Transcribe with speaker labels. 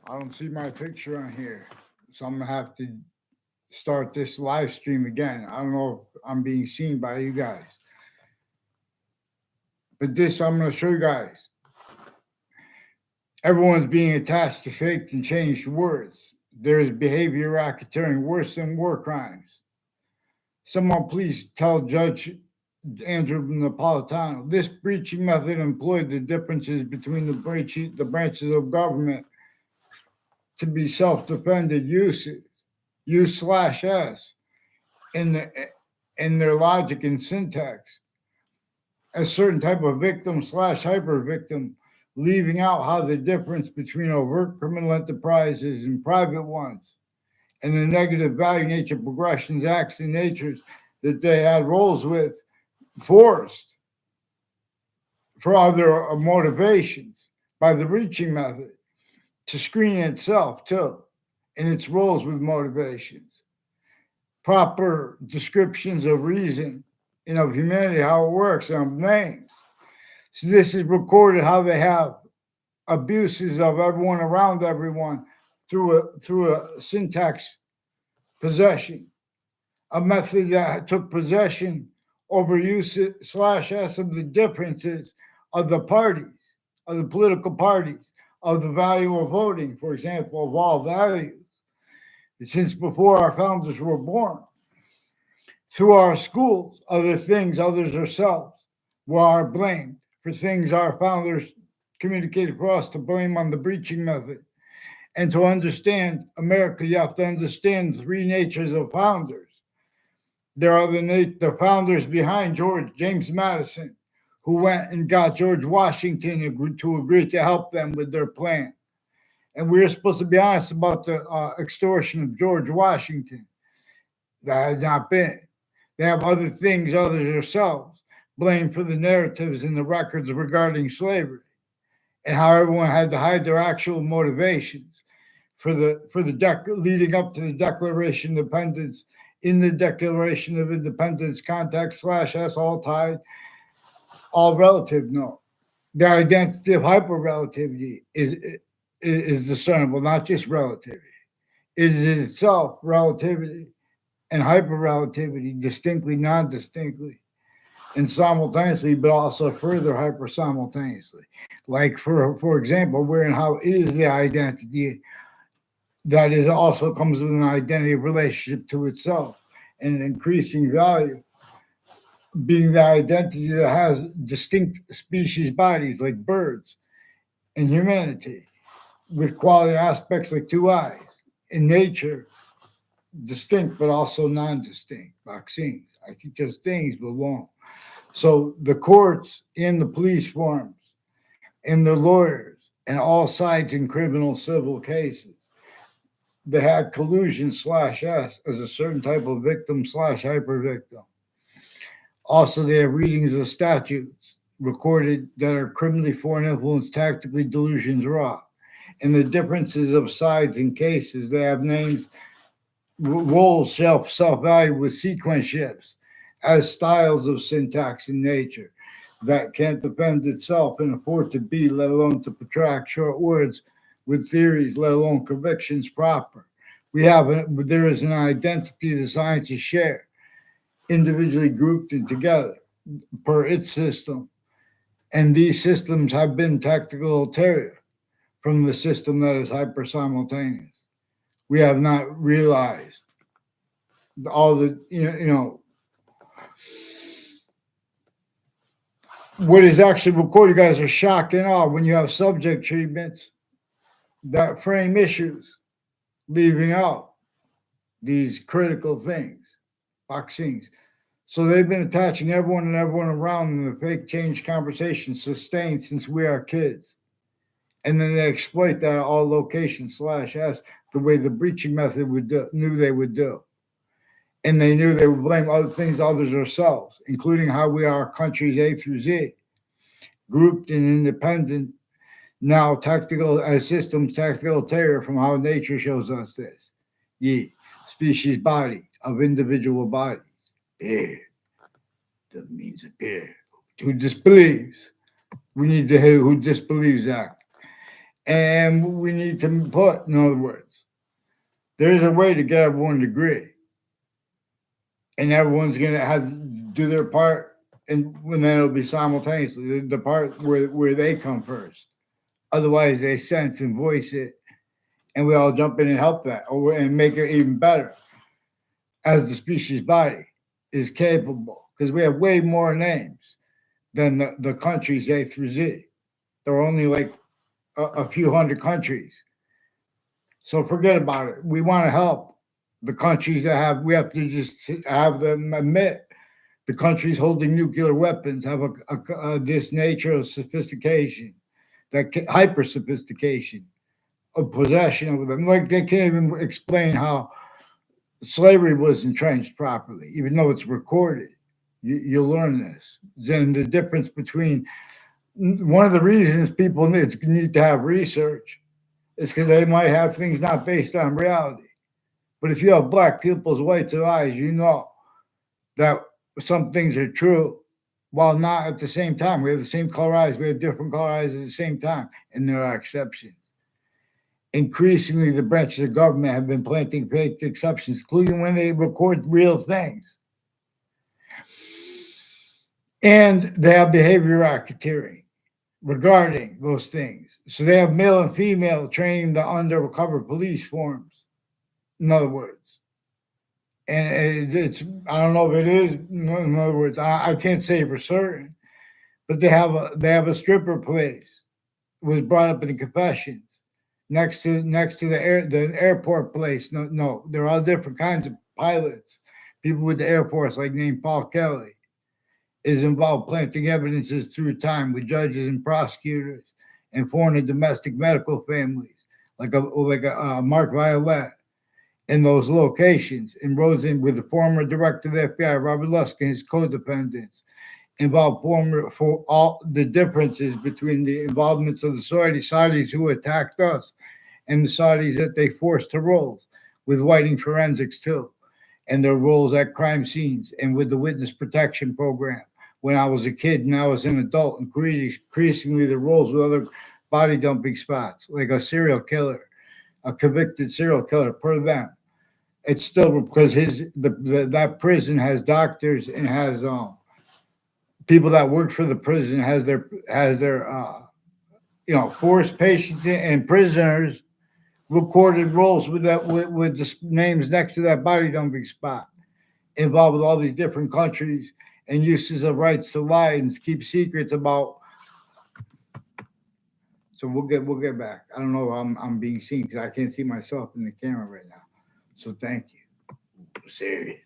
Speaker 1: I don't see my picture on here, so I'm gonna have to start this live stream again. I don't know if I'm being seen by you guys, but this I'm gonna show you guys. Everyone's being attached to faked and changed words. There is behavior racketeering worse than war crimes. Someone please tell Judge Andrew Napolitano this breaching method employed the differences between the branches of government to be self-defended use slash s in their logic and syntax, a certain type of victim slash hyper victim, leaving out how the difference between overt criminal enterprises and private ones, and the negative value nature progressions, acts, and natures that they had roles with, forced for other motivations by the reaching method to screen itself too in its roles with motivations, proper descriptions of reason and of humanity, how it works, and of names. So this is recorded how they have abuses of everyone around everyone through a syntax possession, a method that took possession over use slash s of the differences of the parties, of the political parties, of the value of voting, for example, of all values, since before our founders were born. Through our schools, other things, others ourselves, we are blamed for things our founders communicated for us to blame on the breaching method. And to understand America, you have to understand three natures of founders. There are the founders behind George James Madison, who went and got George Washington to agree to help them with their plan. And we're supposed to be honest about the extortion of George Washington. That has not been. They have other things, others themselves, blamed for the narratives and the records regarding slavery and how everyone had to hide their actual motivations leading up to the Declaration of Independence. In the Declaration of Independence, context slash s all tied, all relative. No, the identity of hyperrelativity is discernible, not just relativity. It is itself relativity and hyperrelativity distinctly, non-distinctly, and simultaneously, but also further hyper simultaneously. Like for example, where and how it is the identity that is also comes with an identity of relationship to itself and an increasing value, being the identity that has distinct species bodies like birds and humanity, with quality aspects like two eyes. In nature, distinct but also non-distinct vaccines. I think those things belong. So the courts and the police forms and the lawyers and all sides in criminal civil cases, they had collusion slash S as a certain type of victim slash hyper victim. Also, they have readings of statutes recorded that are criminally foreign influence, tactically delusions raw. And the differences of sides in cases, they have names, roles, self value with sequence shifts as styles of syntax in nature that can't defend itself and afford to be, let alone to protract short words with theories, let alone convictions proper. There is an identity the scientists share, individually grouped and together per its system. And these systems have been tactical ulterior from the system that is hyper simultaneous. We have not realized all the, what is actually recorded. You guys are shocked and awe when you have subject treatments that frame issues, leaving out these critical things, vaccines. So they've been attaching everyone and everyone around in the fake change conversation sustained since we are kids. And then they exploit that at all locations slash s the way the breaching method knew they would do. And they knew they would blame other things, others ourselves, including how we are countries A through Z, grouped and independent, now tactical as systems, tactical terror from how nature shows us this. Ye, species body of individual bodies. Bear, that means a bear. Who disbelieves? We need to hear who disbelieves that. And we need to put, in other words, there's a way to get everyone to agree, and everyone's going to have to do their part, and then it'll be simultaneously the part where they come first. Otherwise, they sense and voice it, and we all jump in and help that, and make it even better as the species body is capable, because we have way more names than the countries A through Z. There are only like a few hundred countries. So forget about it. We want to help the countries that have, we have to just have them admit the countries holding nuclear weapons have this nature of sophistication, that hyper sophistication of possession of them. Like they can't even explain how slavery was entrenched properly, even though it's recorded. You learn this. Then the difference between, one of the reasons people need to have research is because they might have things not based on reality. But if you have black people's whites of eyes, you know that some things are true, while not at the same time. We have the same color eyes, we have different color eyes at the same time, and there are exceptions. Increasingly, the branches of government have been planting fake exceptions, including when they record real things. And they have behavior racketeering regarding those things. So they have male and female training the undercover police forms, in other words. And it's, I don't know if it is, in other words, I can't say for certain, but they have a stripper place. It was brought up in the confessions next to the airport place. No, there are all different kinds of pilots. People with the Air Force, like named Paul Kelly, is involved planting evidences through time with judges and prosecutors and foreign and domestic medical families, like a Mark Violet in those locations, and roads in with the former director of the FBI, Robert Lusk, and his co-defendants, involved former for all the differences between the involvements of the Saudis who attacked us and the Saudis that they forced to roles with whiting forensics too, and their roles at crime scenes and with the witness protection program when I was a kid and I was an adult, increasingly the roles with other body dumping spots, like a serial killer, a convicted serial killer per them. It's still because that prison has doctors and has people that work for the prison, has their forced patients and prisoners recorded roles with the names next to that body dumping spot, involved with all these different countries and uses of rights to lie and keep secrets about. So we'll get back. I don't know if I'm being seen because I can't see myself in the camera right now. So thank you. Serious.